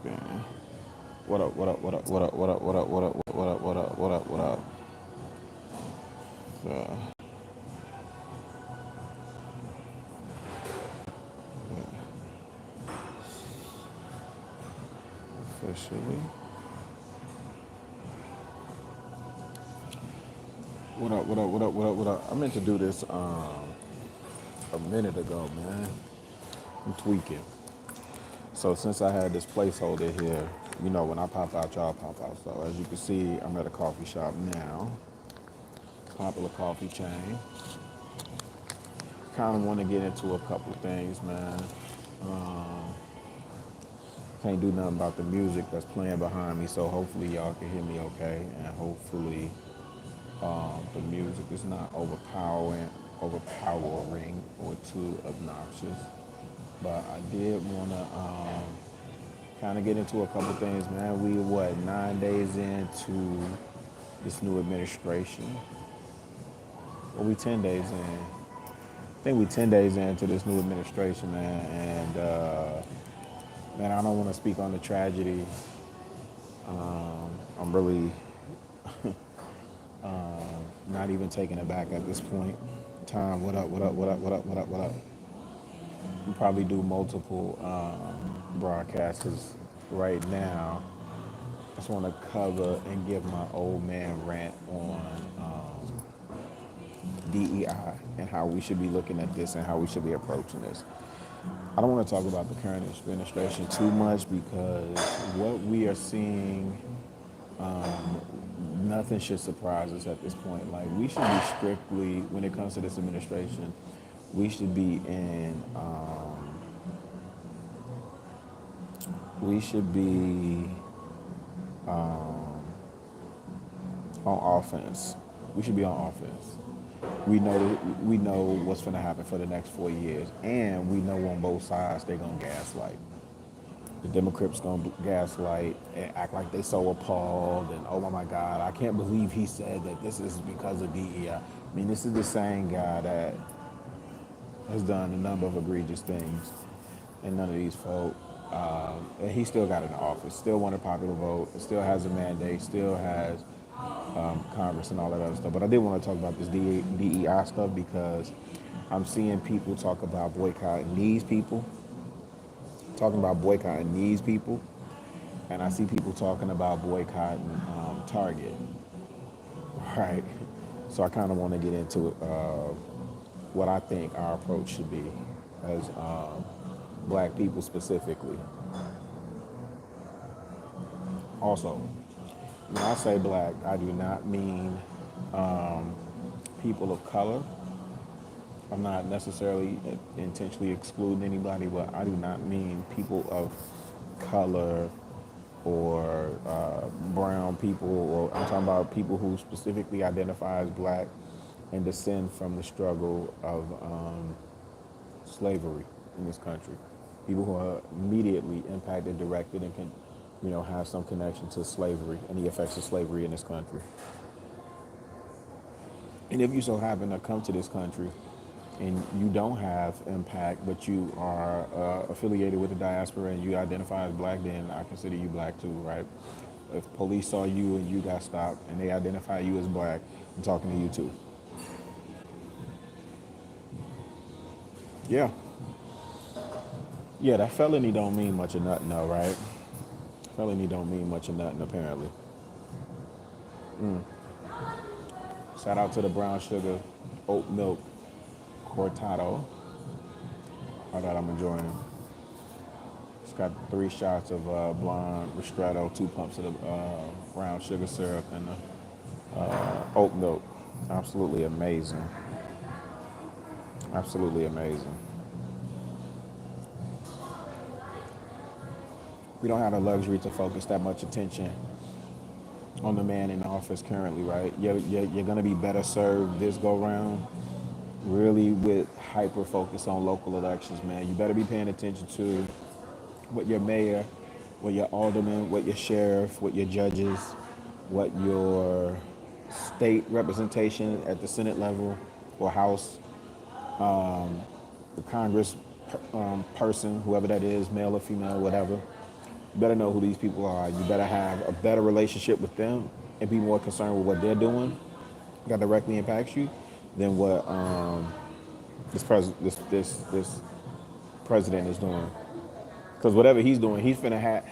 Man. What up, what up, what up, what up, what up, what up, what up, what up, what up, what up, what up? Uh, Officially. What up, what up, what up, what up, what up? I meant to do this a minute ago, man. I'm tweaking. So since I had this placeholder here, when I pop out, y'all pop out. So as you can see, I'm at a coffee shop now. Popular coffee chain. Kind of want to get into a couple things, man. Can't do nothing about the music that's playing behind me, so hopefully y'all can hear me okay, and hopefully the music is not overpowering or too obnoxious. But I did want to kind of get into a couple things, man. We what 9 days into this new administration? Well, we 10 days in. I think we 10 days into this new administration, man, and man, I don't want to speak on the tragedy. I'm really not even taking it back at this point. Tom, what up, what up, what up, what up, what up, what up? We probably do multiple broadcasts 'cause right now. I just want to cover and give my old man rant on DEI and how we should be looking at this and how we should be approaching this. I don't want to talk about the current administration too much because what we are seeing, nothing should surprise us at this point. Like we should be strictly, when it comes to this administration, we should be we should be on offense. We should be on offense. We know what's going to happen for the next 4 years, and we know on both sides they're gonna gaslight. The Democrats gonna gaslight and act like they so appalled and oh my God, I can't believe he said that this is because of DEI. I mean, this is the same guy that has done a number of egregious things, and none of these folk. And he still got in office, still won a popular vote, still has a mandate, still has Congress and all that other stuff. But I did want to talk about this DEI stuff because I'm seeing people talk about boycotting these people, and I see people talking about boycotting Target, right? So I kind of want to get into what I think our approach should be as black people specifically. Also, when I say black, I do not mean people of color. I'm not necessarily intentionally excluding anybody, but I do not mean people of color or brown people, or I'm talking about people who specifically identify as black and descend from the struggle of slavery in this country. People who are immediately impacted, directed, and can, have some connection to slavery and the effects of slavery in this country. And if you so happen to come to this country and you don't have impact, but you are affiliated with the diaspora and you identify as black, then I consider you black too, right? If police saw you and you got stopped and they identify you as black, I'm talking to you too. Yeah. Yeah, that felony don't mean much of nothing though, right? Felony don't mean much of nothing apparently. Shout out to the brown sugar oat milk cortado. I thought I'm enjoying it. It's got 3 shots of blonde ristretto, 2 pumps of the brown sugar syrup, and the oat milk. Absolutely amazing. Absolutely amazing. We don't have the luxury to focus that much attention on the man in office currently, right? You're going to be better served this go round really with hyper focus on local elections, man. You better be paying attention to what your mayor, what your alderman, what your sheriff, what your judges, what your state representation at the Senate level or House, the Congress person, whoever that is, male or female, whatever, You better know who these people are. You better have a better relationship with them and be more concerned with what they're doing that directly impacts you than what this president is doing. Because whatever he's doing, he's finna have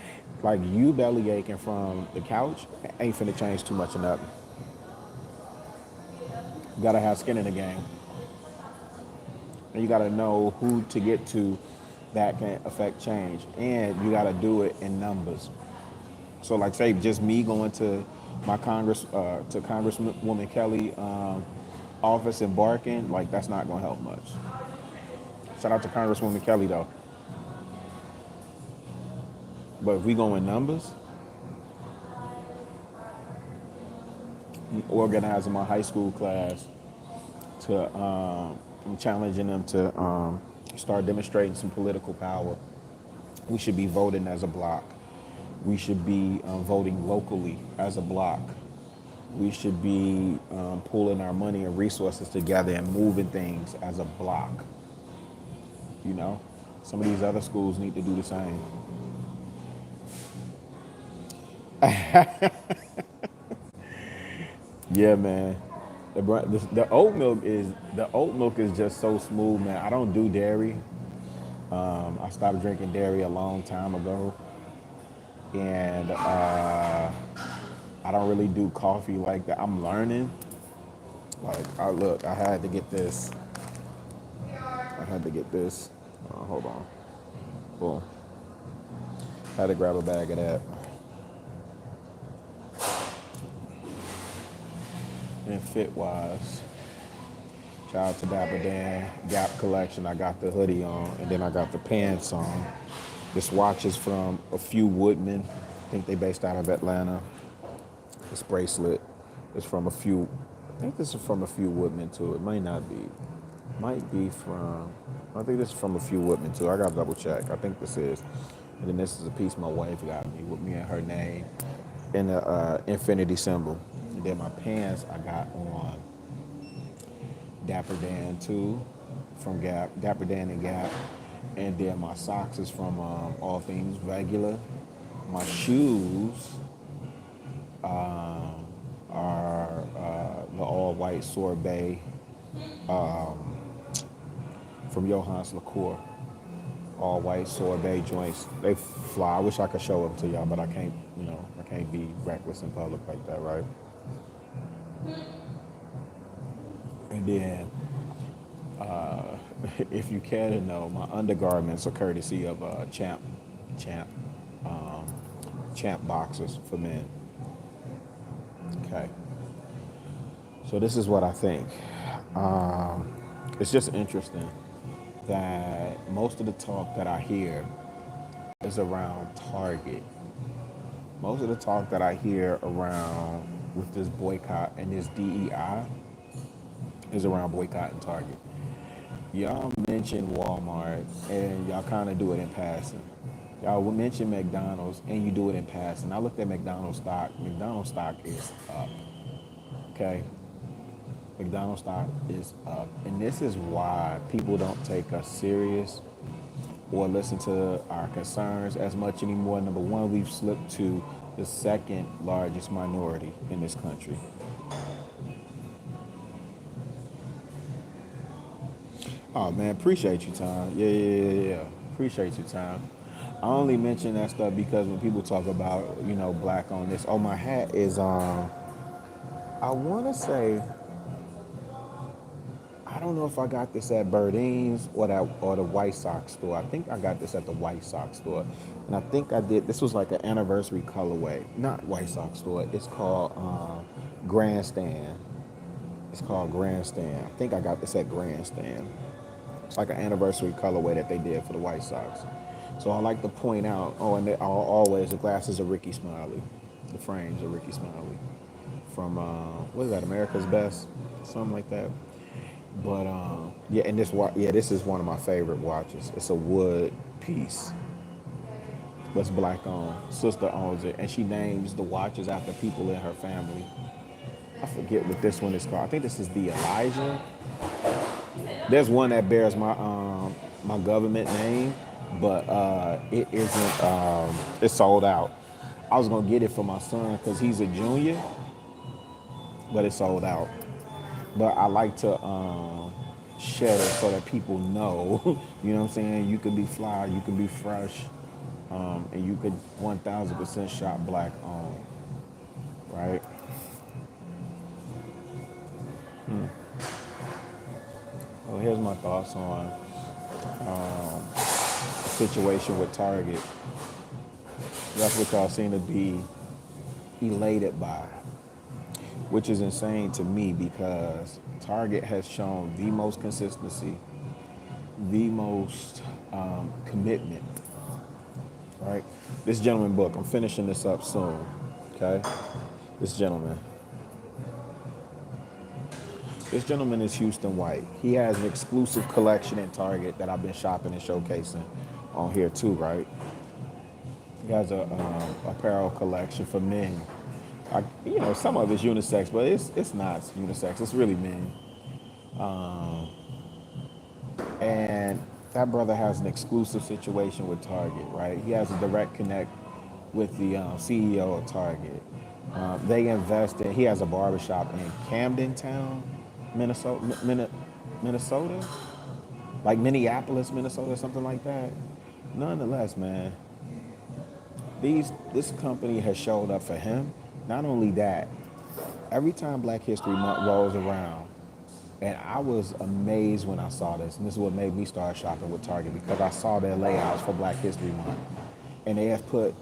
like you belly aching from the couch ain't finna change too much of nothing. You gotta have skin in the game, and you gotta know who to get to that can affect change, and you gotta do it in numbers. So, like, say, just me going to my to Congresswoman Kelly office and barking, like, that's not gonna help much. Shout out to Congresswoman Kelly though. But if we go in numbers, organizing my high school class to I'm challenging them to start demonstrating some political power. We should be voting as a block. We should be voting locally as a block. We should be pulling our money and resources together and moving things as a block. You know, some of these other schools need to do the same. Yeah, man. The oat milk is just so smooth, man. I don't do dairy. I stopped drinking dairy a long time ago, and I don't really do coffee like that. I'm learning. Like, I had to get this. I had to get this. Hold on. Boom. Had to grab a bag of that. And fit wise, shout out to Dapper Dan, Gap Collection. I got the hoodie on, and then I got the pants on. This watch is from A Few Woodmen. I think they based out of Atlanta. This bracelet is from a few. I think this is from A Few Woodmen too. It might not be. Might be from. I think this is from A Few Woodmen too. I gotta double check. I think this is. And then this is a piece my wife got me with me and her name and the infinity symbol. And then my pants I got on Dapper Dan too, from Gap, Dapper Dan and Gap. And then my socks is from All Things Regular. My shoes are the all white sorbet from Johann's Liqueur. All white sorbet joints. They fly. I wish I could show them to y'all, but I can't, I can't be reckless in public like that, right? And then, if you care to know, my undergarments are courtesy of Champ, um, Champ boxers for men. Okay. So this is what I think. It's just interesting that most of the talk that I hear is around Target. Most of the talk that I hear around with this boycott and this DEI is around boycotting Target. Y'all mention Walmart and y'all kind of do it in passing. Y'all will mention McDonald's and you do it in passing. I looked at McDonald's stock. McDonald's stock is up. Okay? McDonald's stock is up. And this is why people don't take us serious or listen to our concerns as much anymore. Number one, we've slipped to the second largest minority in this country. Oh man, appreciate you, Tom. Yeah. Appreciate you, Tom. I only mention that stuff because when people talk about, black on this. Oh, my hat is I wanna say, I don't know if I got this at Birding's or the White Sox store. I think I got this at the White Sox store. And I think I did, this was like an anniversary colorway. Not White Sox store, it's called Grandstand. It's called Grandstand. I think I got this at Grandstand. It's like an anniversary colorway that they did for the White Sox. So I like to point out, and they are always, the glasses are Ricky Smiley. The frames are Ricky Smiley. From, what is that, America's Best? Something like that. But, and this is one of my favorite watches. It's a wood piece. That's black on. Sister owns it, and she names the watches after people in her family. I forget what this one is called. I think this is the Elijah. There's one that bears my government name, but it isn't. It's sold out. I was gonna get it for my son because he's a junior, but it's sold out. But I like to share it so that people know. You know what I'm saying? You can be fly, you can be fresh, and you could 1,000% shop black owned, right? Well, here's my thoughts on the situation with Target. That's what y'all seem to be elated by, which is insane to me because Target has shown the most consistency, the most commitment, right? This gentleman book, I'm finishing this up soon, okay? This gentleman. This gentleman is Houston White. He has an exclusive collection in Target that I've been shopping and showcasing on here too, right? He has a apparel collection for men. Some of it's unisex, but it's not unisex. It's really men. And that brother has an exclusive situation with Target, right? He has a direct connect with the CEO of Target. They invest in. He has a barbershop in Camden Town, Minnesota, like Minneapolis, Minnesota, something like that. Nonetheless, man, this company has showed up for him. Not only that, every time Black History Month rolls around, and I was amazed when I saw this, and this is what made me start shopping with Target because I saw their layouts for Black History Month, and they have put,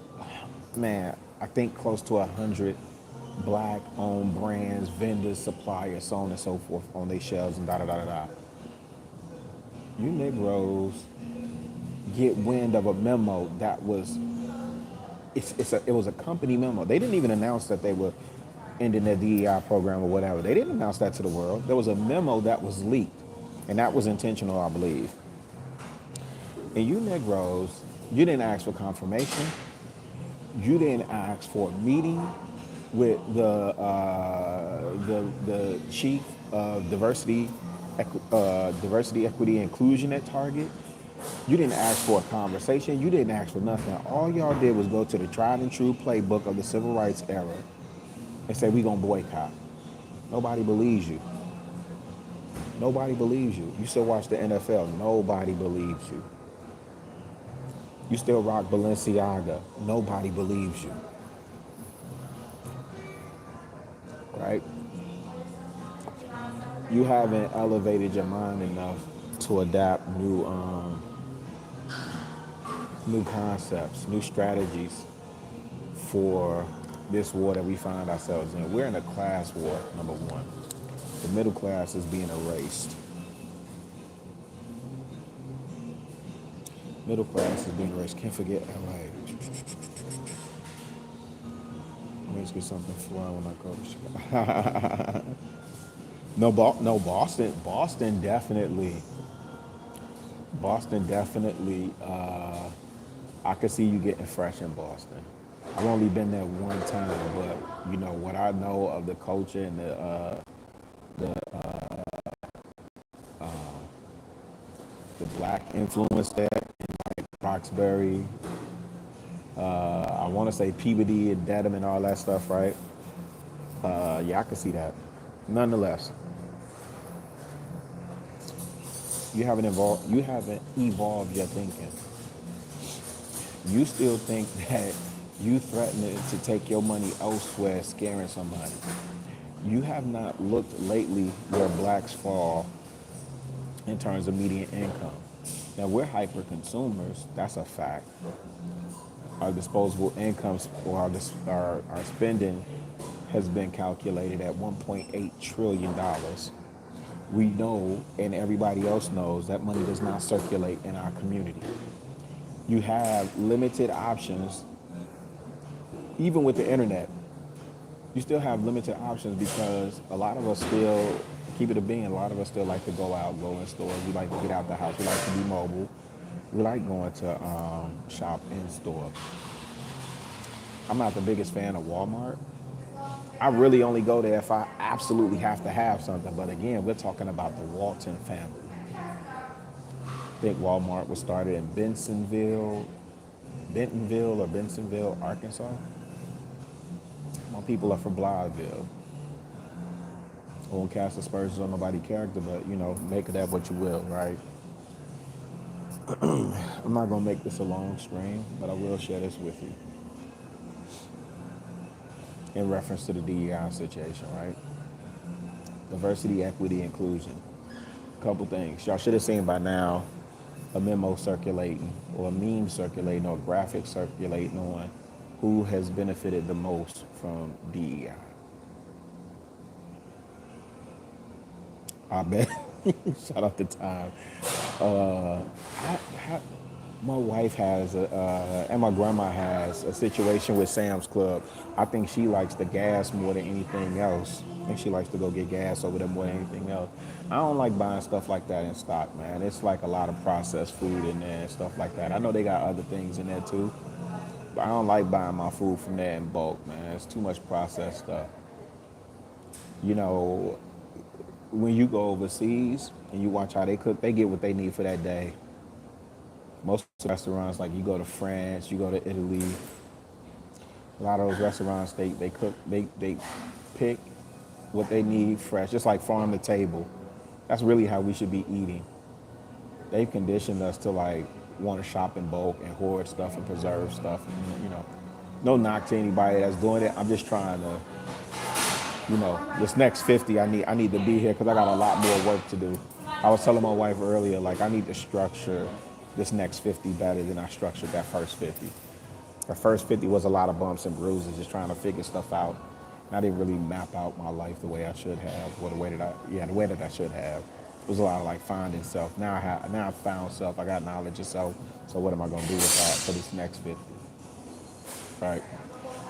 man, I think close to 100 black-owned brands, vendors, suppliers, so on and so forth, on their shelves and da da da da da. You Negroes get wind of a memo that was it was a company memo. They didn't even announce that they were ending their DEI program or whatever. They didn't announce that to the world. There was a memo that was leaked, and that was intentional, I believe. And you Negroes, you didn't ask for confirmation. You didn't ask for a meeting with the chief of diversity, equity, inclusion at Target. You didn't ask for a conversation. You didn't ask for nothing. All y'all did was go to the tried and true playbook of the civil rights era and say, we gonna boycott. Nobody believes you. Nobody believes you. You still watch the NFL. Nobody believes you. You still rock Balenciaga. Nobody believes you. Right? You haven't elevated your mind enough to adapt new concepts, new strategies for this war that we find ourselves in. We're in a class war, number one. The middle class is being erased. Middle class is being erased. Can't forget LA. Let's get something flying when I go to Chicago. No, Boston. Boston definitely. I could see you getting fresh in Boston. I've only been there one time, but what I know of the culture and the black influence there in like Roxbury. I want to say Peabody and Dedham and all that stuff, right? Yeah, I can see that. Nonetheless, you haven't evolved. You haven't evolved your thinking. You still think that you threatening to take your money elsewhere, scaring somebody. You have not looked lately where blacks fall in terms of median income. Now we're hyper consumers. That's a fact. Our disposable incomes or our spending has been calculated at $1.8 trillion. We know, and everybody else knows, that money does not circulate in our community. You have limited options, even with the internet. You still have limited options because a lot of us still, keep it a being, a lot of us still like to go out, go in stores. We like to get out the house. We like to be mobile. We like going to shop in store. I'm not the biggest fan of Walmart. I really only go there if I absolutely have to have something. But again, we're talking about the Walton family. I think Walmart was started in Bentonville, Arkansas. My people are from Blytheville. I won't cast aspersions on nobody's character, but make of that what you will, right? I'm not gonna make this a long stream, but I will share this with you in reference to the DEI situation, right? Diversity, equity, inclusion. A couple things. Y'all should have seen by now a memo circulating, or a meme circulating, or a graphic circulating on who has benefited the most from DEI. I bet. Shout out to Time. My wife has, and my grandma has a situation with Sam's Club. I think she likes the gas more than anything else. I think she likes to go get gas over there more than anything else. I don't like buying stuff like that in stock, man. It's like a lot of processed food in there and stuff like that. I know they got other things in there too, but I don't like buying my food from there in bulk, man. It's too much processed stuff. You know, when you go overseas and you watch how they cook, they get what they need for that day. Most restaurants, like you go to France, you go to Italy, a lot of those restaurants, they cook, they pick what they need fresh, just like farm to table. That's really how we should be eating. They've conditioned us to like want to shop in bulk and hoard stuff and preserve stuff. And, no knock to anybody that's doing it. I'm just trying to, this next 50, I need to be here because I got a lot more work to do. I was telling my wife earlier, like I need to structure this next 50 better than I structured that first 50. The first 50 was a lot of bumps and bruises, just trying to figure stuff out. And I didn't really map out my life the way I should have, or the way that I should have. It was a lot of like finding self. Now I found self. I got knowledge of self. So what am I gonna do with that for this next 50? Right.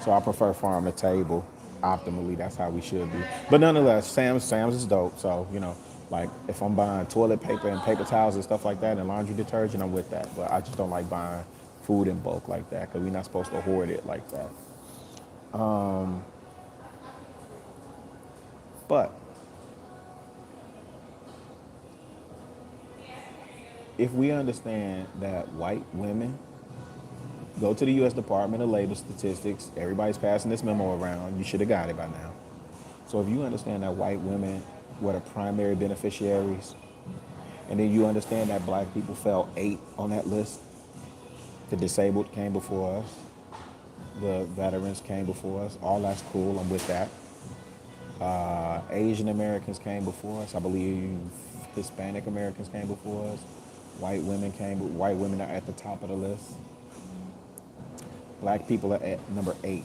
So I prefer farm to table. Optimally, that's how we should be. But nonetheless, Sam's is dope. So like if I'm buying toilet paper and paper towels and stuff like that and laundry detergent, I'm with that. But I just don't like buying food in bulk like that because we're not supposed to hoard it like that. But if we understand that white women go to the U.S. Department of Labor Statistics, everybody's passing this memo around, you should have got it by now. So if you understand that white women were the primary beneficiaries, and then you understand that black people fell 8 on that list, the disabled came before us, the veterans came before us, all that's cool, I'm with that. Asian Americans came before us, I believe Hispanic Americans came before us, white women are at the top of the list. Black people are at number 8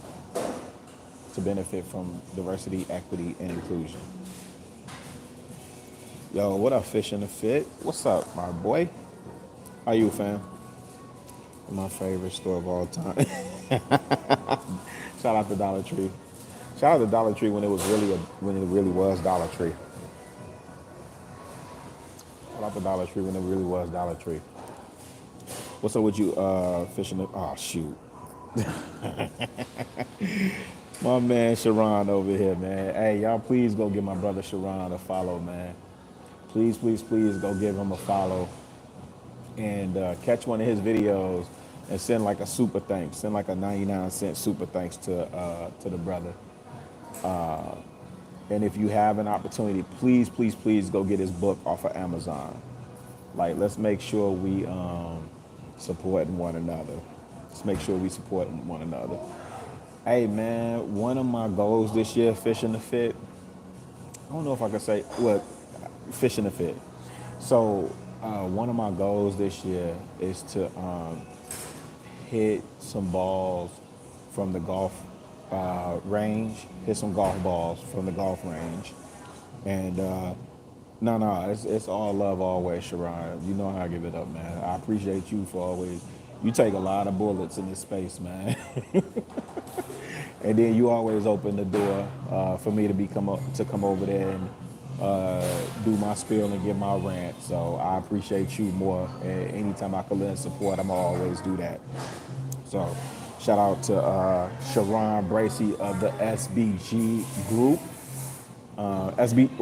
to benefit from diversity, equity, and inclusion. Yo, what up, Fish in the Fit? What's up, my boy? How you, fam? My favorite store of all time. Shout out to Dollar Tree. Shout out to Dollar Tree when it really was Dollar Tree. Shout out to Dollar Tree when it really was Dollar Tree. What's up with you, Fish in the? Oh shoot. My man Sharon over here, man. Hey, y'all please go give my brother Sharon a follow, man. Please go give him a follow and catch one of his videos and send like a super thanks. Send like a 99-cent super thanks to the brother. And if you have an opportunity, please go get his book off of Amazon. Like, let's make sure we support one another. Let's make sure we support one another. Hey, man, one of my goals this year, Fish in the Fit, I don't know if I can say, well, Fish in the Fit. So one of my goals this year is to hit some balls from the golf range, hit some golf balls from the golf range. And no, it's all love always, Sharon. You know how I give it up, man. I appreciate you for always, you take a lot of bullets in this space, man. And then you always open the door for me to come over there and do my spiel and give my rant. So I appreciate you more. And anytime I can lend support, I'm always do that. So shout out to Sharon Bracey of the SBG group. SB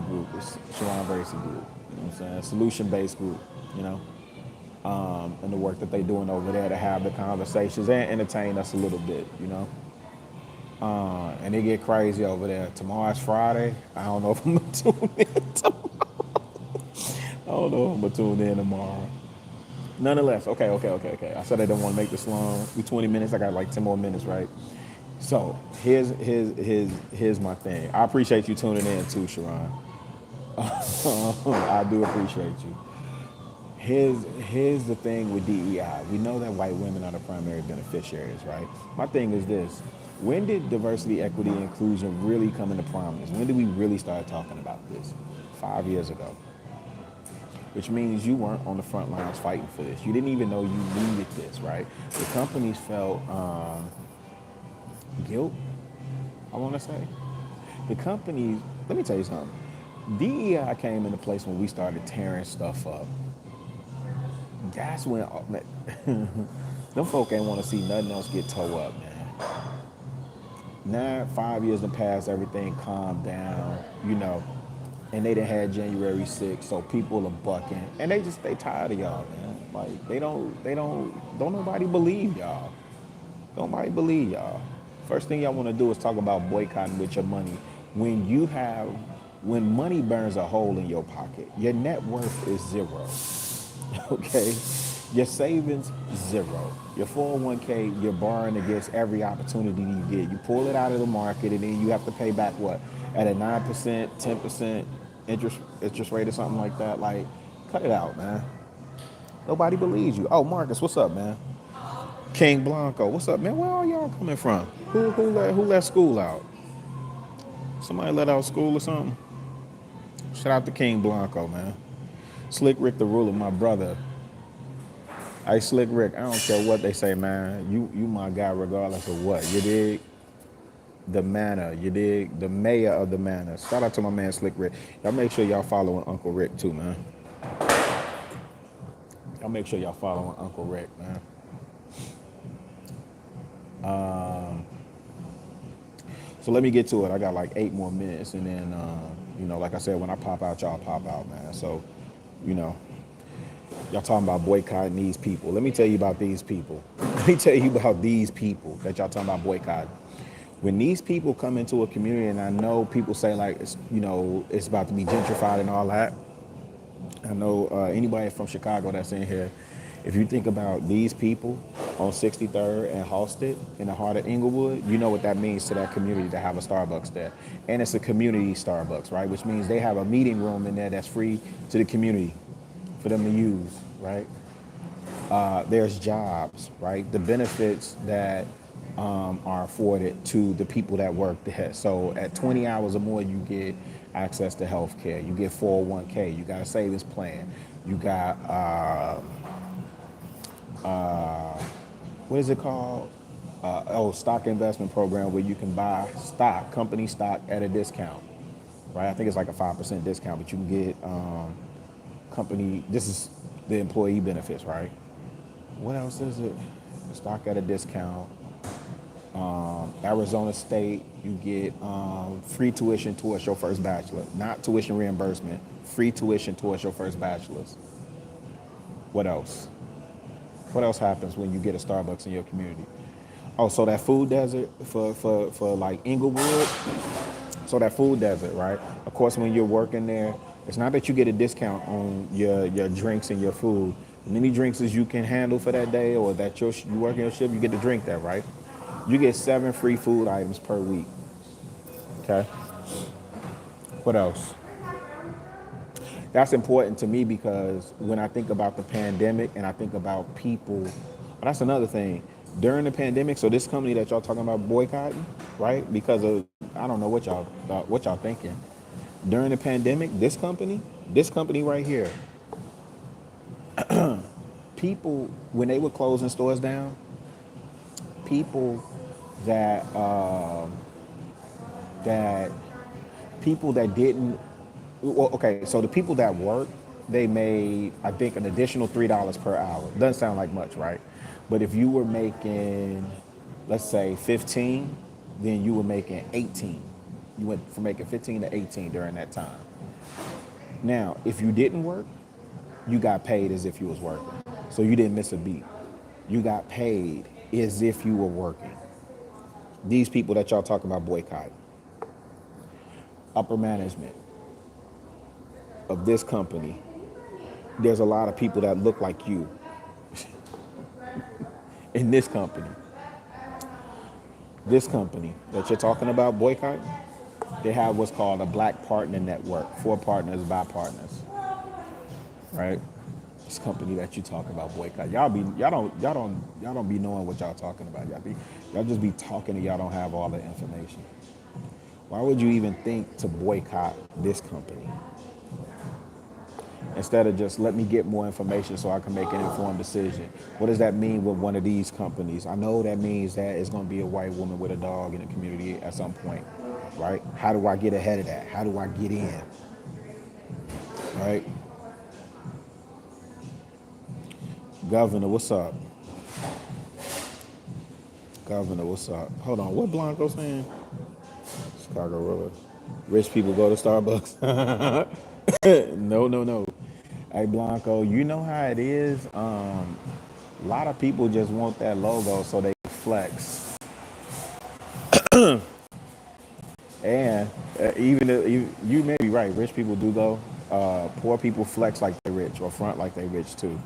group is Sharon Bracy group. You know what I'm saying? Solution based group. You know, and the work that they doing over there to have the conversations and entertain us a little bit. You know, and they get crazy over there. Tomorrow's Friday. I don't know if I'm gonna tune in. I don't know if I'm gonna tune in tomorrow. Nonetheless, okay. I said I didn't want to make this long. We 20 minutes. I got like 10 more minutes, right? So here's my thing. I appreciate you tuning in too, Sharon. I do appreciate you. Here's the thing with DEI. We know that white women are the primary beneficiaries, right? My thing is this. When did diversity, equity, and inclusion really come into prominence? When did we really start talking about this? 5 years ago. Which means you weren't on the front lines fighting for this. You didn't even know you needed this, right? The companies felt guilt, I want to say. The companies, let me tell you something. DEI came into place when we started tearing stuff up. That's when them folk ain't want to see nothing else get tore up, man. Now 5 years in the past, everything calmed down, you know, and they done had January 6th, so people are bucking, and they tired of y'all, man. Like don't nobody believe y'all. Nobody believe y'all. First thing y'all want to do is talk about boycotting with your money. When you have, when money burns a hole in your pocket, your net worth is zero. Okay? Your savings, zero. Your 401k, you're borrowing against every opportunity you get. You pull it out of the market and then you have to pay back what? At a 9%, 10% interest rate or something like that. Like, cut it out, man. Nobody believes you. Oh, Marcus, what's up, man? King Blanco, what's up, man? Where are y'all coming from? Who let school out? Somebody let out school or something? Shout out to King Blanco, man. Slick Rick the Ruler, my brother. Hey, Slick Rick, I don't care what they say, man. You my guy regardless of what. You dig? The manor, you dig? The mayor of the manor. Shout out to my man Slick Rick. Y'all make sure y'all following Uncle Rick too, man. Y'all make sure y'all following Uncle Rick, man. So let me get to it. I got like 8 more minutes, and then, like I said, when I pop out, y'all pop out, man. So, you know, y'all talking about boycotting these people. Let me tell you about these people. Let me tell you about these people that y'all talking about boycotting. When these people come into a community, and I know people say like, it's about to be gentrified and all that. I know anybody from Chicago that's in here, if you think about these people on 63rd and Halsted in the heart of Inglewood, you know what that means to that community to have a Starbucks there. And it's a community Starbucks, right? Which means they have a meeting room in there that's free to the community for them to use, right? There's jobs, right? The benefits that are afforded to the people that work there. So at 20 hours or more, you get access to health care. You get 401k. You got a savings plan. You got, what is it called? Stock investment program where you can buy stock, company stock at a discount, right? I think it's like a 5% discount, but you can get this is the employee benefits, right? What else is it? Stock at a discount. Arizona State, you get free tuition towards your first bachelor. Not tuition reimbursement, free tuition towards your first bachelor's. What else? What else happens when you get a Starbucks in your community? Oh, so that food desert for like Inglewood. So that food desert, right? Of course, when you're working there, it's not that you get a discount on your drinks and your food. Many drinks as you can handle for that day, or that you work in your shift, you get to drink that, right? You get 7 free food items per week. Okay. What else? That's important to me because when I think about the pandemic and I think about people, that's another thing. During the pandemic, so this company that y'all talking about boycotting, right? Because of I don't know what y'all thinking. During the pandemic, this company right here, people when they were closing stores down, people that that people that didn't well, okay, so the people that work, they made I think an additional $3 per hour. Doesn't sound like much, right? But if you were making, let's say 15, then you were making 18. You went from making 15 to 18 during that time. Now, if you didn't work, you got paid as if you was working. So you didn't miss a beat. You got paid as if you were working. These people that y'all talking about boycott, upper management of this company, there's a lot of people that look like you in this company. This company that you're talking about boycott, they have what's called a black partner network, for partners by partners, right? This company that you talk about boycott, y'all don't be knowing what y'all talking about. Y'all just be talking and y'all don't have all the information. Why would you even think to boycott this company? Instead of just let me get more information so I can make an informed decision. What does that mean with one of these companies? I know that means that it's going to be a white woman with a dog in the community at some point, right? How do I get ahead of that? How do I get in, right? Governor, what's up? Governor, what's up? Hold on, what Blanco saying? Chicago River. Rich people go to Starbucks. No, no, no. Hey Blanco, you know how it is. A lot of people just want that logo so they flex. And even if you may be right, rich people do though. Poor people flex like they rich or front like they rich too.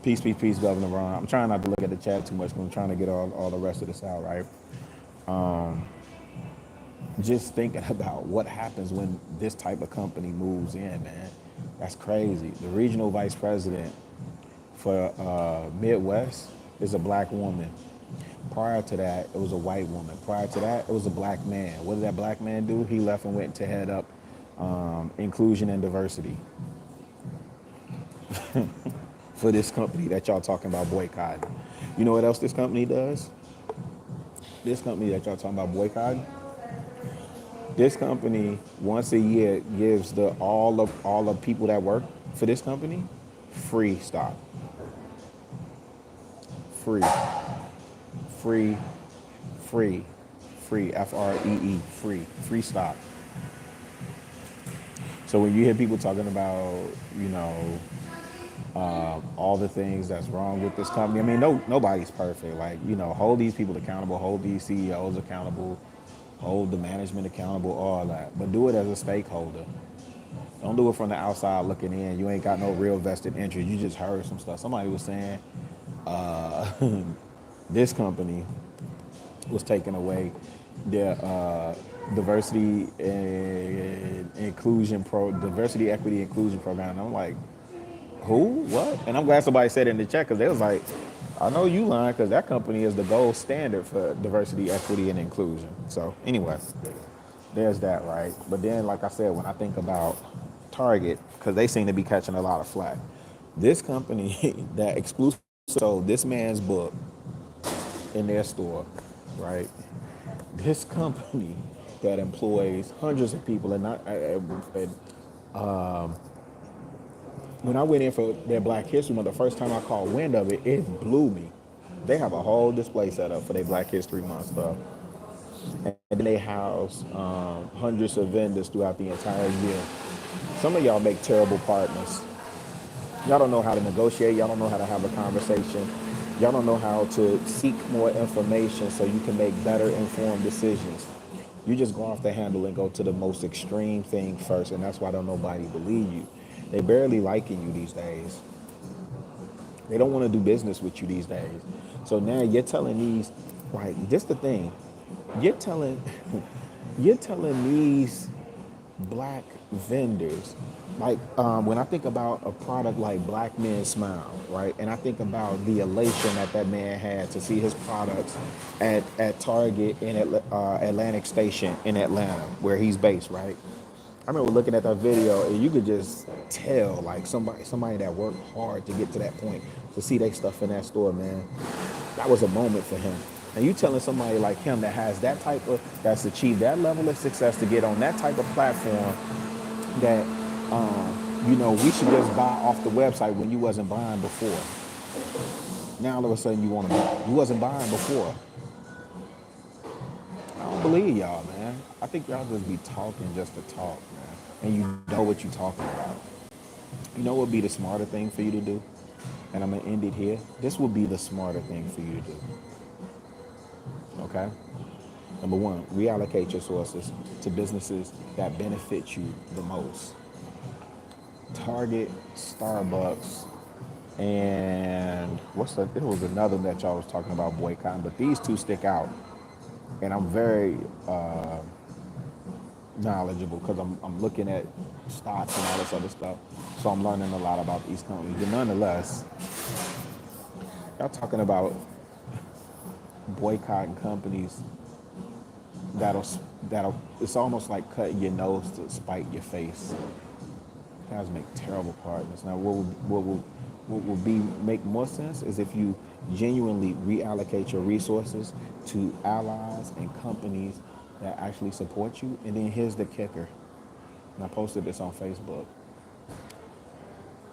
Peace, peace, peace, Governor Ron. I'm trying not to look at the chat too much because I'm trying to get all the rest of this out, right? Just thinking about what happens when this type of company moves in, man. That's crazy. The regional vice president for Midwest is a black woman. Prior to that, it was a white woman. Prior to that, it was a black man. What did that black man do? He left and went to head up inclusion and diversity for this company that y'all talking about boycotting. You know what else this company does? This company that y'all talking about boycotting, this company once a year gives all the people that work for this company free stock. Free, free, free, free. FREE, free stock. So when you hear people talking about, you know, all the things that's wrong with this company, I mean, nobody's perfect. Like, you know, hold these people accountable, hold these CEOs accountable, hold the management accountable, all that. But do it as a stakeholder. Don't do it from the outside looking in. You ain't got no real vested interest. You just heard some stuff. Somebody was saying this company was taking away their diversity, equity, inclusion program. And I'm like, who? What? And I'm glad somebody said it in the chat because they was like, I know you lying because that company is the gold standard for diversity, equity, and inclusion. So anyway, there's that, right? But then, like I said, when I think about Target, because they seem to be catching a lot of flack, this company that exclusively sold this man's book in their store, right? This company that employs hundreds of people, and when I went in for their Black History Month, the first time I caught wind of it, it blew me. They have a whole display set up for their Black History Month stuff. And then they house hundreds of vendors throughout the entire year. Some of y'all make terrible partners. Y'all don't know how to negotiate. Y'all don't know how to have a conversation. Y'all don't know how to seek more information so you can make better informed decisions. You just go off the handle and go to the most extreme thing first, and that's why don't nobody believe you. They barely liking you these days. They don't want to do business with you these days. So now you're telling these, like, this the thing. You're telling, you're telling these black vendors, like when I think about a product like Black Men Smile, right, and I think about the elation that man had to see his products at Target in Atlantic Station in Atlanta, where he's based, right. I remember looking at that video, and you could just tell, like, somebody that worked hard to get to that point, to see their stuff in that store, man. That was a moment for him. And you telling somebody like him that has that's achieved that level of success to get on that type of platform that, you know, we should just buy off the website when you wasn't buying before. Now all of a sudden you want to buy. You wasn't buying before. I don't believe y'all, man. I think y'all just be talking just to talk, man. And you don't know what you're talking about. You know what would be the smarter thing for you to do? And I'm gonna end it here. This would be the smarter thing for you to do. Okay? Number one, reallocate your sources to businesses that benefit you the most. Target, Starbucks, and there was another that y'all was talking about boycotting, but these two stick out. And I'm very knowledgeable because I'm looking at stocks and all this other stuff. So I'm learning a lot about these companies. But nonetheless, y'all talking about boycotting companies that'll it's almost like cutting your nose to spite your face. You guys make terrible partners. Now what would be make more sense is if you genuinely reallocate your resources to allies and companies that actually support you. And then here's the kicker. And I posted this on Facebook.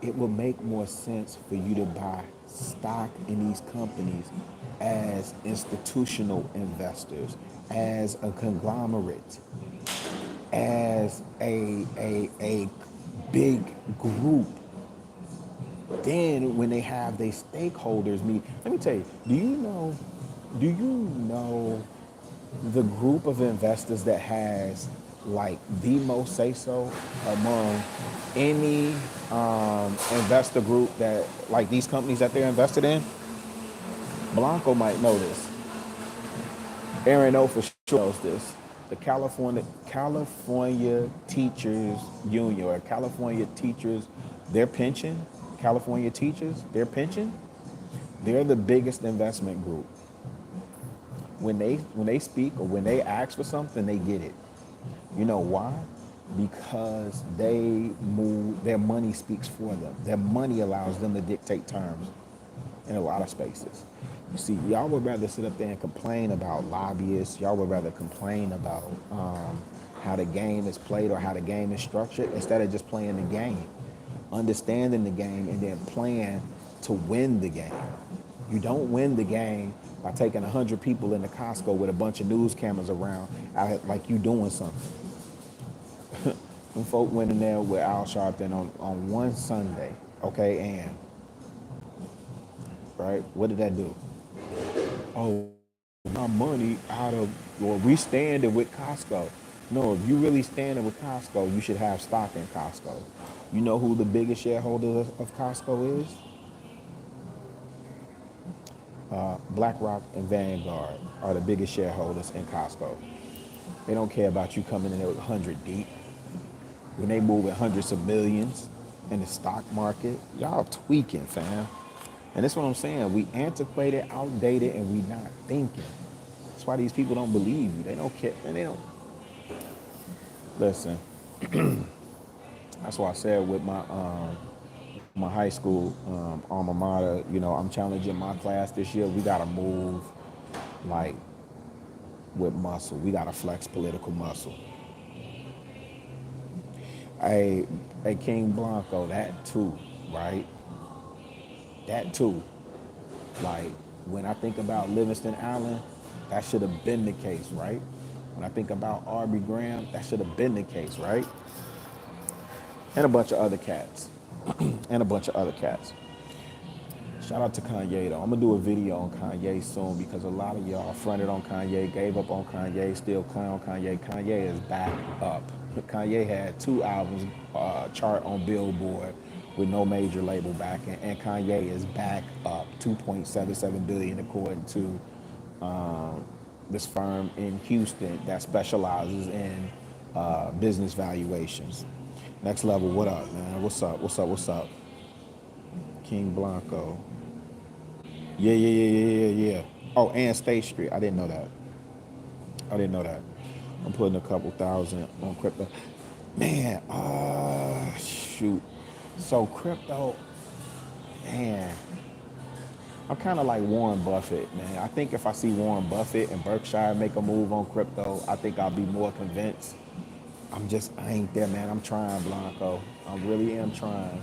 It will make more sense for you to buy stock in these companies as institutional investors, as a conglomerate, as a big group. Then when they have their stakeholders meet, let me tell you, do you know the group of investors that has like the most say so among any investor group that like these companies that they're invested in? Blanco might know this. Aaron O for sure knows this. The California Teachers Union or California Teachers, their pension, California teachers, their pension, they're the biggest investment group. When they speak or when they ask for something, they get it. You know why? Because their money speaks for them. Their money allows them to dictate terms in a lot of spaces. You see, y'all would rather sit up there and complain about lobbyists. Y'all would rather complain about how the game is played or how the game is structured instead of just playing the game, understanding the game, and then playing to win the game. You don't win the game by taking 100 people into Costco with a bunch of news cameras around like you doing something. When folk went in there with Al Sharpton on one Sunday, okay, and right, what did that do? Oh, my money out of, well, we standing with Costco. No, if you really standing with Costco, you should have stock in Costco. You know who the biggest shareholder of Costco is? BlackRock and Vanguard are the biggest shareholders in Costco. They don't care about you coming in there with 100 deep. When they move at hundreds of millions in the stock market, y'all tweaking, fam. And that's what I'm saying. We antiquated, outdated, and we not thinking. That's why these people don't believe you. They don't care. And they don't. Listen, that's why I said with my high school alma mater, I'm challenging my class this year. We got to move like with muscle. We got to flex political muscle. Hey, King Blanco, that too, right? That too. Like, when I think about Livingston Allen, that should have been the case, right? When I think about Aubrey Graham, that should have been the case, right? And a bunch of other cats. And a bunch of other cats. Shout out to Kanye, though. I'm going to do a video on Kanye soon because a lot of y'all fronted on Kanye, gave up on Kanye, still clown Kanye. Kanye is back up. Kanye had 2 albums chart on Billboard with no major label backing, and Kanye is back up 2.77 billion according to this firm in Houston that specializes in business valuations. Next level, what up, man? What's up? King Blanco. Yeah. Oh, and State Street. I didn't know that. I'm putting a couple thousand on crypto. Man, shoot. So crypto, man, I'm kind of like Warren Buffett, man. I think if I see Warren Buffett and Berkshire make a move on crypto, I think I'll be more convinced. I ain't there, man. I'm trying, Blanco. I really am trying.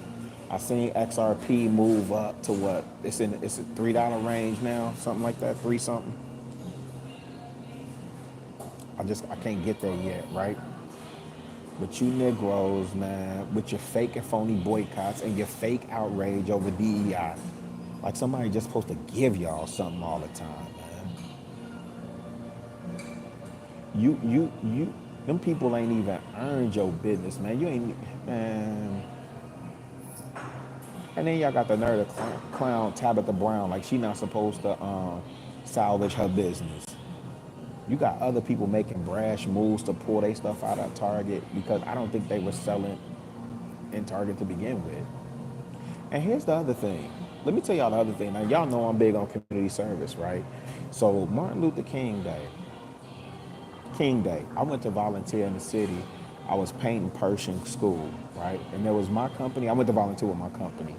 I seen XRP move up to what? It's a $3 range now, something like that, 3 something. I I can't get there yet, right? But you Negroes, man, with your fake and phony boycotts and your fake outrage over DEI, like somebody just supposed to give y'all something all the time, man. Them people ain't even earned your business, man. You ain't, man. And then y'all got the nerve to clown Tabitha Brown like she not supposed to salvage her business. You got other people making brash moves to pull their stuff out of Target because I don't think they were selling in Target to begin with. And here's the other thing. Let me tell y'all the other thing. Now y'all know I'm big on community service, right? So Martin Luther King Day, I went to volunteer in the city. I was painting Pershing School, right? And there was my company. I went to volunteer with my company.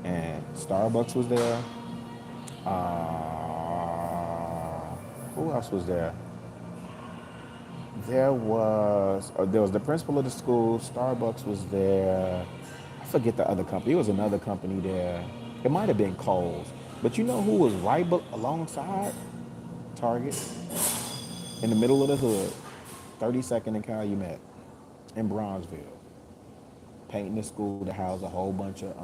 And Starbucks was there. Who else was there? There was the principal of the school. Starbucks was there. I forget the other company. It was another company there. It might have been Kohl's. But you know who was right alongside Target? In the middle of the hood, 32nd and Calumet in Bronzeville, painting the school to house a whole bunch of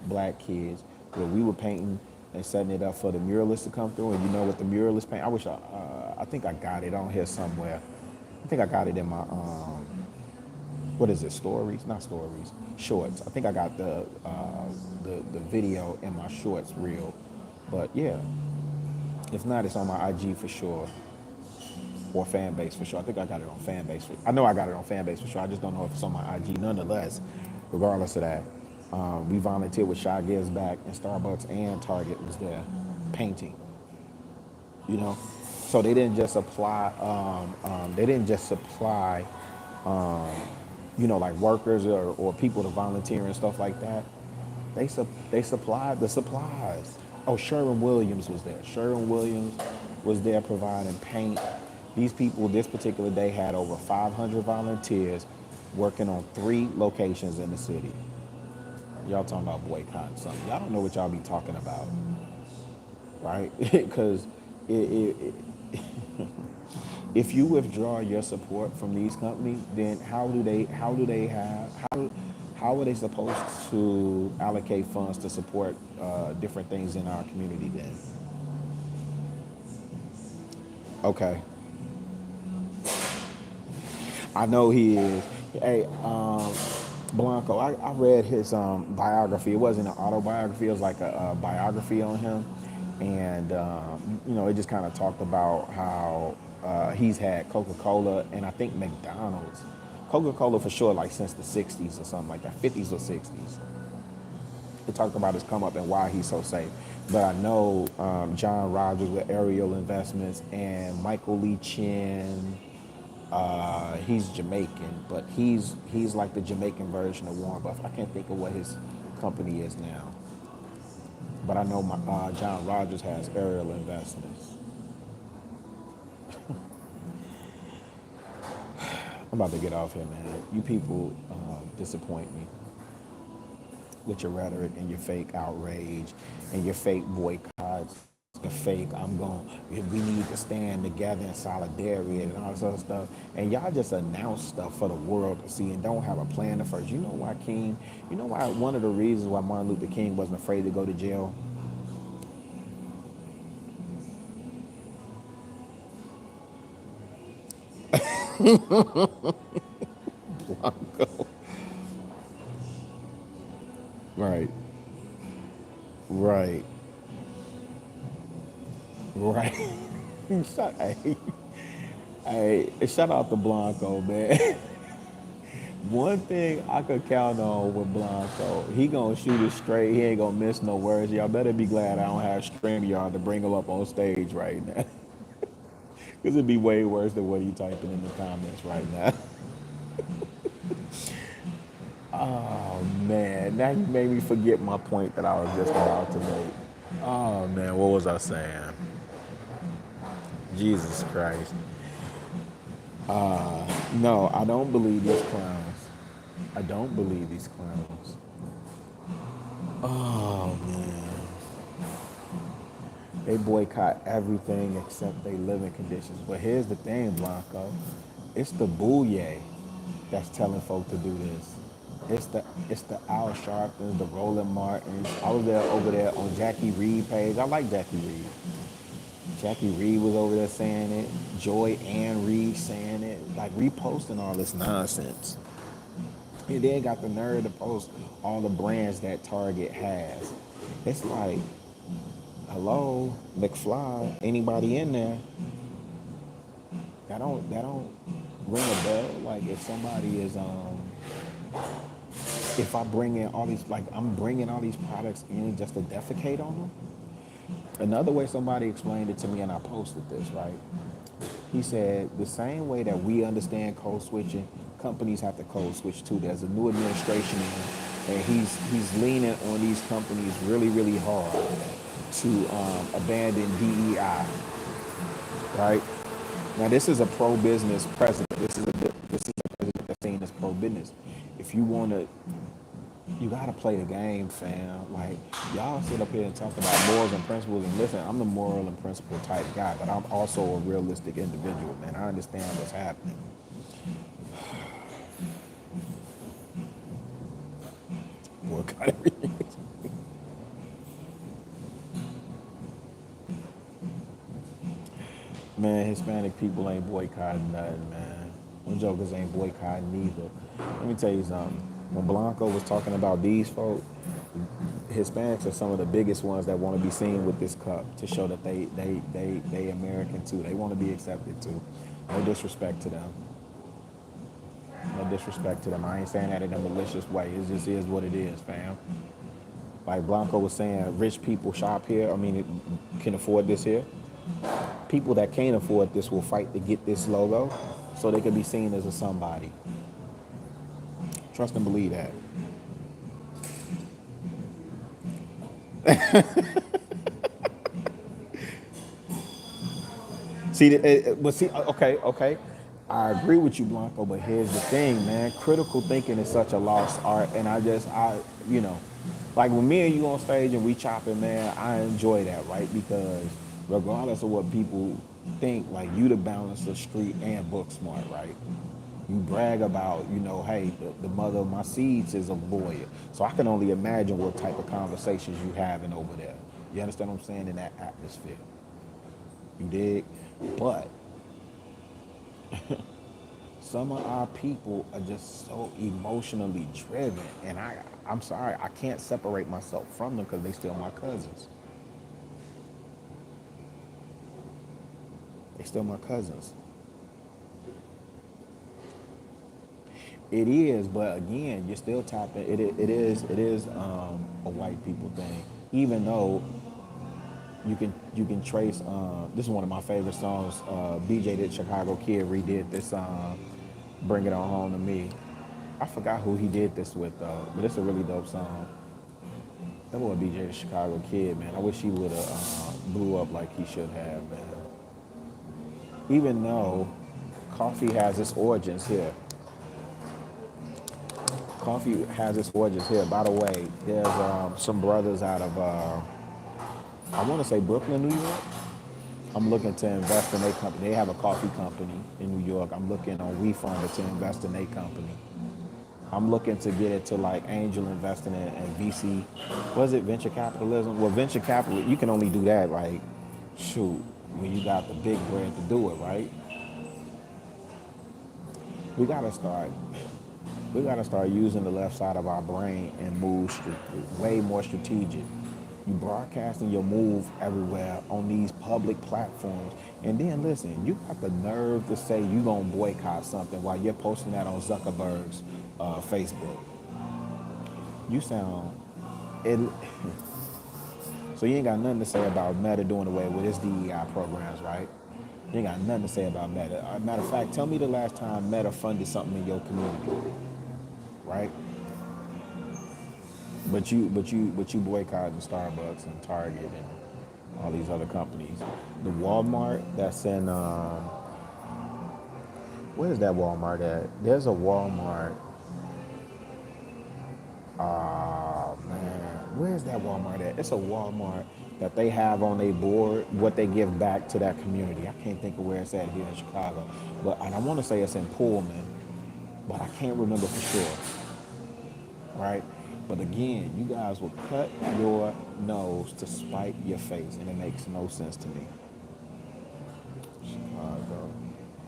black kids. Where we were painting and setting it up for the muralists to come through. And you know what the muralists paint? I think I got it on here somewhere. I think I got it in my what is it? Stories? Not stories. Shorts. I think I got the video in my shorts reel. But yeah, if not, it's on my IG for sure. Or fan base for sure. I think I got it on fan base. I know I got it on fan base for sure. I just don't know if it's on my IG. Nonetheless, regardless of that, we volunteered with Shy Gives Back, and Starbucks and Target was there painting. You know, so they didn't just apply. They didn't just supply. Like workers or people to volunteer and stuff like that. They supplied the supplies. Oh, Sherwin Williams was there. Sherwin Williams was there providing paint. These people this particular day had over 500 volunteers working on 3 locations in the city. Y'all talking about boycotting something. Y'all don't know what y'all be talking about, right? Because if you withdraw your support from these companies, then how are they supposed to allocate funds to support different things in our community then? Okay. I know he is. Hey, Blanco, I read his biography. It wasn't an autobiography, it was like a biography on him. And, it just kind of talked about how he's had Coca-Cola and I think McDonald's. Coca-Cola for sure, like since the 60s or something like that, 50s or 60s. It talked about his come up and why he's so safe. But I know John Rogers with Ariel Investments and Michael Lee Chin. He's Jamaican, but he's like the Jamaican version of Warren Buffett. I can't think of what his company is now. But I know John Rogers has Ariel Investments. I'm about to get off here, man. You people disappoint me with your rhetoric and your fake outrage and your fake boycotts, the fake we need to stand together in solidarity and all this other stuff. And y'all just announce stuff for the world to see and don't have a plan at first. You know why one of the reasons why Martin Luther King wasn't afraid to go to jail? Right, right, right. hey, shout out to Blanco, man. One thing I could count on with Blanco, he gonna shoot it straight. He ain't gonna miss no words. Y'all better be glad I don't have StreamYard to bring him up on stage right now. Because it'd be way worse than what he typing in the comments right now. Oh man, now you made me forget my point that I was just about to make. Oh man, what was I saying? Jesus Christ. No, I don't believe these clowns. I don't believe these clowns. Oh man. They boycott everything except their living conditions. But here's the thing, Blanco. It's the bouye that's telling folk to do this. It's the Al Sharptons, the Roland Martins. I was there over there on Jackie Reed page. I like Jackie Reed. Jackie Reed was over there saying it. Joy Ann Reed saying it. Like reposting all this nonsense. And then got the nerve to post all the brands that Target has. It's like, hello, McFly, anybody in there? That don't ring a bell. Like if somebody is if I bring in all these, like I'm bringing all these products in just to defecate on them. Another way somebody explained it to me, and I posted this, right? He said the same way that we understand code switching, companies have to code switch too. There's a new administration in, and he's leaning on these companies really, really hard to abandon DEI, right? Now this is a pro-business president. This is a president that's seen as pro-business. If you want to, you gotta play the game, fam. Like y'all sit up here and talk about morals and principles, and listen, I'm the moral and principle type guy, but I'm also a realistic individual, man. I understand what's happening. Boycott everything. Man, Hispanic people ain't boycotting nothing, man. Them jokers ain't boycotting neither. Let me tell you something. When Blanco was talking about these folk, Hispanics are some of the biggest ones that want to be seen with this cup to show that they American too. They want to be accepted too. No disrespect to them. No disrespect to them. I ain't saying that in a malicious way. It just is what it is, fam. Like Blanco was saying, rich people shop here. I mean, it can afford this here. People that can't afford this will fight to get this logo so they can be seen as a somebody. Trust and believe that. Okay. I agree with you, Blanco, but here's the thing, man. Critical thinking is such a lost art, and you know, like when me and you on stage and we chopping, man, I enjoy that, right? Because regardless of what people think, like you the balance of street and book smart, right? You brag about, hey, the mother of my seeds is a lawyer. So I can only imagine what type of conversations you having over there. You understand what I'm saying? In that atmosphere. You dig? But some of our people are just so emotionally driven. And I'm sorry, I can't separate myself from them because they still my cousins. They still my cousins. It is, but again, you're still tapping. It is a white people thing. Even though you can trace. This is one of my favorite songs. BJ the Chicago Kid redid this song, "Bring It On Home to Me." I forgot who he did this with though, but it's a really dope song. That boy BJ the Chicago Kid, man. I wish he would have blew up like he should have, man. Even though coffee has its origins here. Coffee has its origins here. By the way, there's some brothers out of, I want to say Brooklyn, New York. I'm looking to invest in their company. They have a coffee company in New York. I'm looking on WeFunder to invest in their company. I'm looking to get it to like angel investing and VC. Was it venture capitalism? Well, venture capital, you can only do that like, shoot, when you got the big bread to do it, right? We gotta start we got to start using the left side of our brain and move way more strategic. You broadcasting your move everywhere on these public platforms. And then listen, you got the nerve to say you going to boycott something while you're posting that on Zuckerberg's Facebook. You sound... It, so you ain't got nothing to say about Meta doing away with its DEI programs, right? You ain't got nothing to say about Meta. Matter of fact, tell me the last time Meta funded something in your community. Right? But you boycotting Starbucks and Target and all these other companies. The Walmart that's in where's that Walmart at? There's a Walmart. Man, where's that Walmart at? It's a Walmart that they have on their board, what they give back to that community. I can't think of where it's at here in Chicago, but and I want to say it's in Pullman, but I can't remember for sure, right? But again, you guys will cut your nose to spite your face, and it makes no sense to me. Chicago,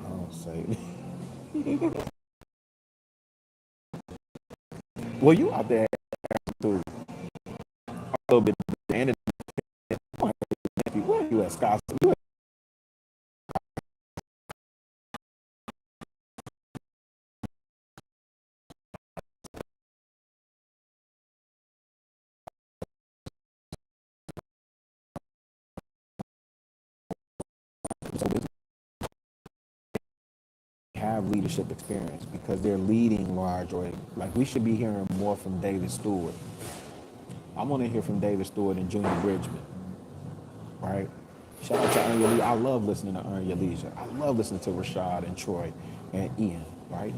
I don't say. Well, you out there through a little bit, and you at Scotts, you have leadership experience because they're leading large, or like we should be hearing more from David Stewart. I want to hear from David Stewart and Junior Bridgman, right? Shout out to Earn Your Leisure. I love listening to Earn Your Leisure. I love listening to Rashad and Troy and Ian, right?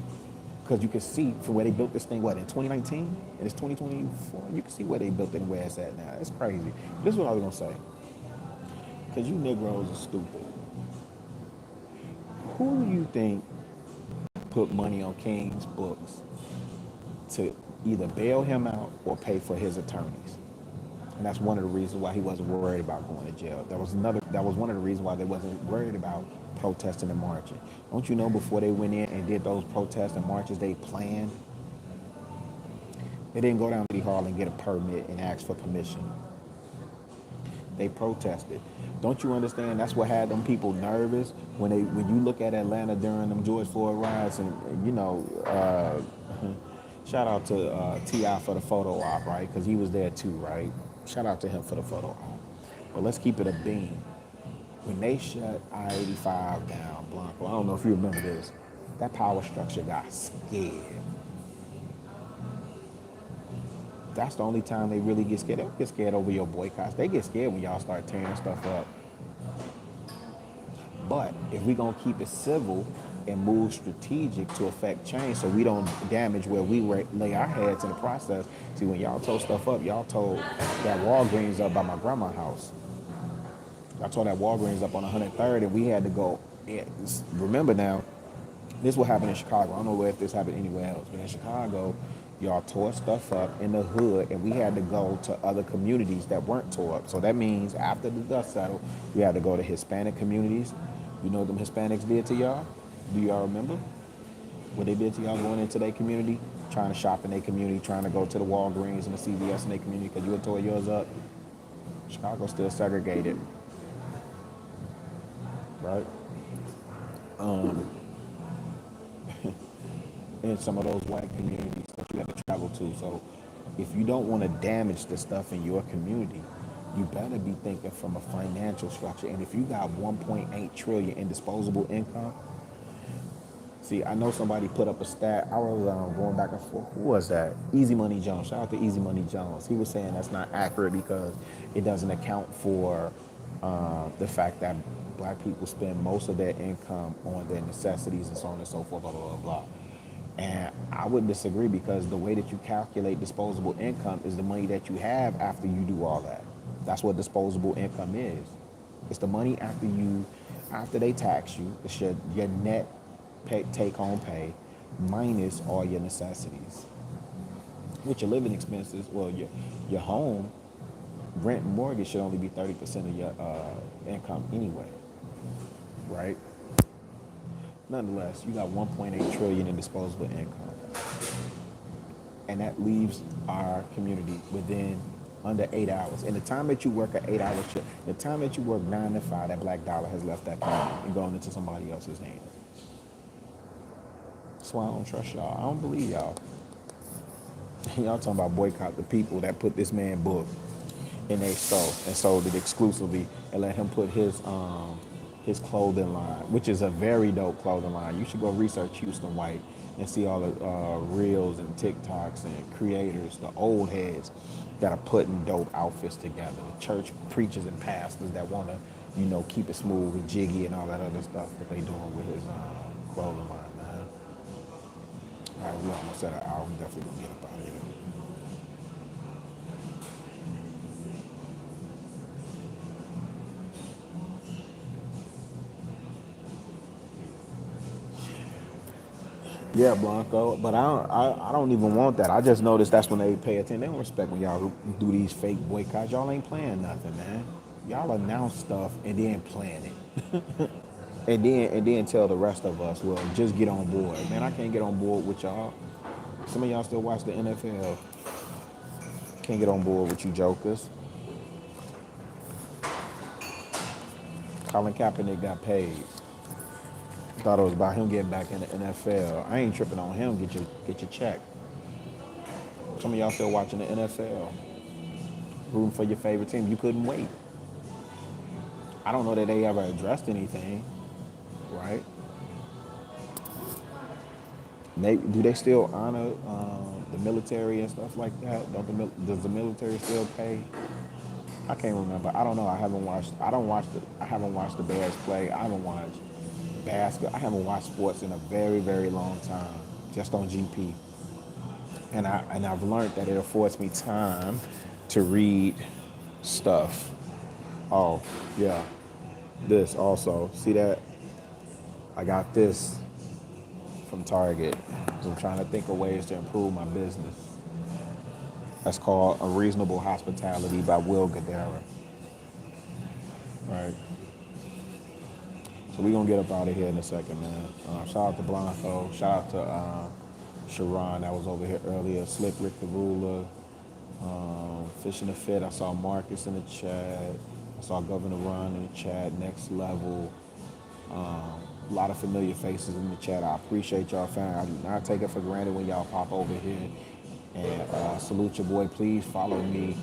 Because you can see from where they built this thing, what, in 2019? And it's 2024. You can see where they built it and where it's at now. It's crazy. This is what I was going to say. Because you Negroes are stupid. Who do you think put money on King's books to either bail him out or pay for his attorneys? And that's one of the reasons why he wasn't worried about going to jail. That was one of the reasons why they wasn't worried about protesting and marching. Don't you know before they went in and did those protests and marches, they planned? They didn't go down to the hall and get a permit and ask for permission. They protested. Don't you understand? That's what had them people nervous when you look at Atlanta during them George Floyd riots, and shout out to Ti for the photo op, right? Because he was there too, right? Shout out to him for the photo op. But let's keep it a beam. When they shut I-85 down, Blanco, I don't know if you remember this, that power structure got scared. That's the only time they really get scared. They don't get scared over your boycotts. They get scared when y'all start tearing stuff up. But if we're going to keep it civil and move strategic to affect change so we don't damage where we lay our heads in the process. See, when y'all tore stuff up, y'all tore that Walgreens up by my grandma's house. I tore that Walgreens up on 103rd, and we had to go. Remember now, this is what happened in Chicago. I don't know if this happened anywhere else, but in Chicago, y'all tore stuff up in the hood, and we had to go to other communities that weren't tore up. So that means after the dust settled, we had to go to Hispanic communities. You know what them Hispanics did to y'all? Do y'all remember what they did to y'all going into their community? Trying to shop in their community, trying to go to the Walgreens and the CVS in their community because you had tore yours up. Chicago still segregated, right? In some of those white communities that you have to travel to. So if you don't want to damage the stuff in your community, you better be thinking from a financial structure. And if you got 1.8 trillion in disposable income, see, I know somebody put up a stat. I was going back and forth. Who was that? Easy Money Jones. Shout out to Easy Money Jones. He was saying that's not accurate because it doesn't account for the fact that black people spend most of their income on their necessities and so on and so forth, blah, blah, blah, blah. And I would disagree because the way that you calculate disposable income is the money that you have after you do all that. That's what disposable income is. It's the money after they tax you. It's your net take-home pay minus all your necessities. With your living expenses, well, your home rent and mortgage should only be 30% of your income anyway, right? Nonetheless, you got 1.8 trillion in disposable income, and that leaves our community within under 8 hours. And the time that you work an 8-hour shift, the time that you work 9 to 5, that black dollar has left that community and gone into somebody else's hands. That's why I don't trust y'all. I don't believe y'all. Y'all talking about boycott the people that put this man book in their store and sold it exclusively and let him put his clothing line, which is a very dope clothing line. You should go research Houston White and see all the reels and TikToks and creators, the old heads that are putting dope outfits together. The church preachers and pastors that want to, keep it smooth and jiggy and all that other stuff that they doing with his clothing line, man. All right, we almost at an hour. We definitely gonna get up out of here. Yeah, Blanco. But I don't even want that. I just noticed that's when they pay attention. They don't respect when y'all do these fake boycotts. Y'all ain't playing nothing, man. Y'all announce stuff and then plan it, and then tell the rest of us, well, just get on board. Man, I can't get on board with y'all. Some of y'all still watch the NFL. Can't get on board with you jokers. Colin Kaepernick got paid. Thought it was about him getting back in the NFL. I ain't tripping on him. Get your check. Some of y'all still watching the NFL, rooting for your favorite team. You couldn't wait. I don't know that they ever addressed anything, right? Do they still honor the military and stuff like that? Does the military still pay? I can't remember. I don't know. I haven't watched. I don't watch the. I haven't watched the Bears play. I haven't watched basketball. I haven't watched sports in a very very long time. Just on GP, and I've learned that it affords me time to read stuff. Oh yeah, this also. See that? I got this from Target. I'm trying to think of ways to improve my business. That's called A Reasonable Hospitality by Will Guidara. Right. So we're gonna get up out of here in a second, man. Shout out to Blanco. Shout out to Sharon that was over here earlier. Slick Rick the Ruler. Fish in the Fit. I saw Marcus in the chat. I saw Governor Ron in the chat. Next Level. A lot of familiar faces in the chat. I appreciate y'all, fam. I do not take it for granted when y'all pop over here. And salute your boy. Please follow me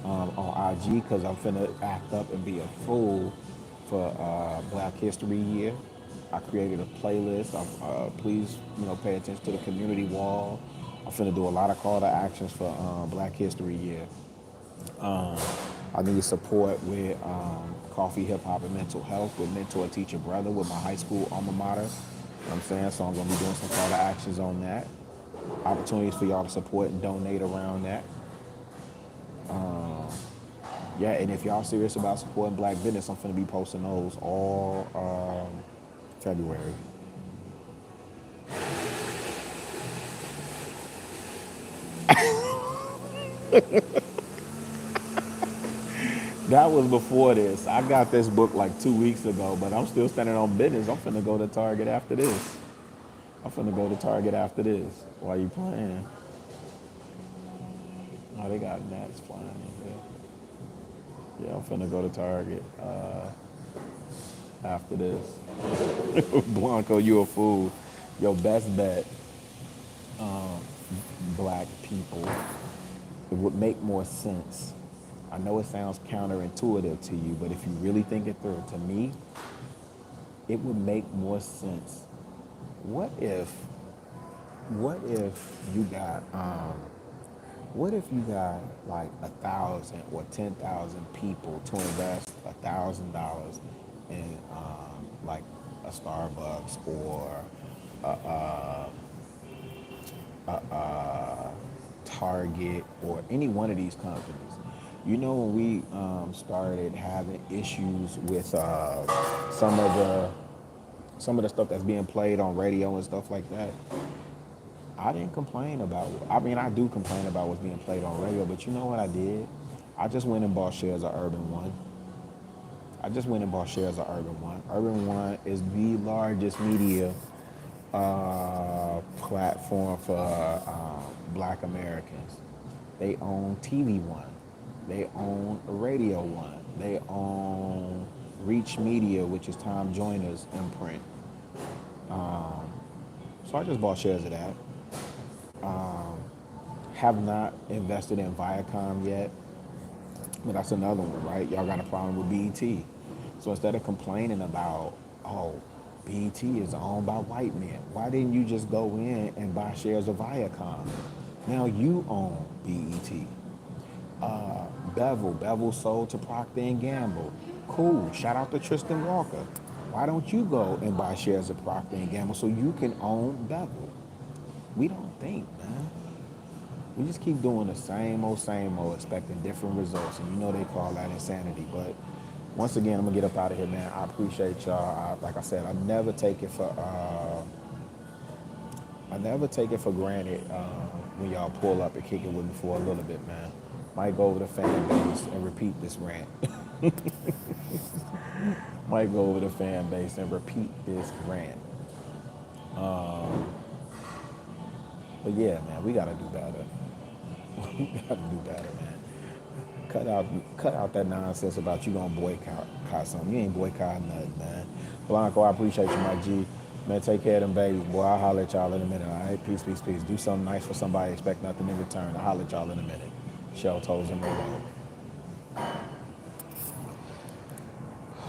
on IG because I'm finna act up and be a fool for Black History Year. I created a playlist. Please, pay attention to the community wall. I'm finna do a lot of call to actions for Black History Year. I need support with coffee, hip hop, and mental health with Mentor Teacher Brother with my high school alma mater. You know what I'm saying? So I'm gonna be doing some call to actions on that. Opportunities for y'all to support and donate around that. Yeah, and if y'all serious about supporting black business, I'm gonna be posting those all February. That was before this. I got this book like 2 weeks ago, but I'm still standing on business. I'm finna go to Target after this. I'm finna go to Target after this. Why you playing? Oh, they got gnats flying in here. Yeah, I'm finna go to Target after this. Blanco, you a fool. Your best bet, black people, it would make more sense. I know it sounds counterintuitive to you, but if you really think it through, to me, it would make more sense. What if, you got, what if you got like 1,000 or 10,000 people to invest $1,000 in like a Starbucks or Target or any one of these companies? When we started having issues with some of the stuff that's being played on radio and stuff like that, I didn't complain about. I mean, I do complain about what's being played on radio, but you know what I did? I just went and bought shares of Urban One. I just went and bought shares of Urban One. Urban One is the largest media platform for Black Americans. They own TV One. They own Radio One. They own Reach Media, which is Tom Joyner's imprint. So I just bought shares of that. Have not invested in Viacom yet, but that's another one, right? Y'all got a problem with BET. So instead of complaining about, oh, BET is owned by white men, why didn't you just go in and buy shares of Viacom? Now you own BET. Bevel sold to Procter and Gamble. Cool. Shout out to Tristan Walker. Why don't you go and buy shares of Procter and Gamble so you can own Bevel? We don't think, man. We just keep doing the same old, expecting different results, and they call that insanity. But once again, I'm gonna get up out of here, man. I appreciate y'all. Like I said, I never take it for I never take it for granted when y'all pull up and kick it with me for a little bit, man. Might go over the fan base and repeat this rant. Might go over the fan base and repeat this rant. But yeah, man, we gotta do better. We gotta do better, man. Cut out that nonsense about you gonna boycott something. You ain't boycotting nothing, man. Blanco, I appreciate you, my G. Man, take care of them babies, boy. I'll holler at y'all in a minute, all right? Peace, peace, peace. Do something nice for somebody, expect nothing in return. I'll holler at y'all in a minute. Shell toes and Robo.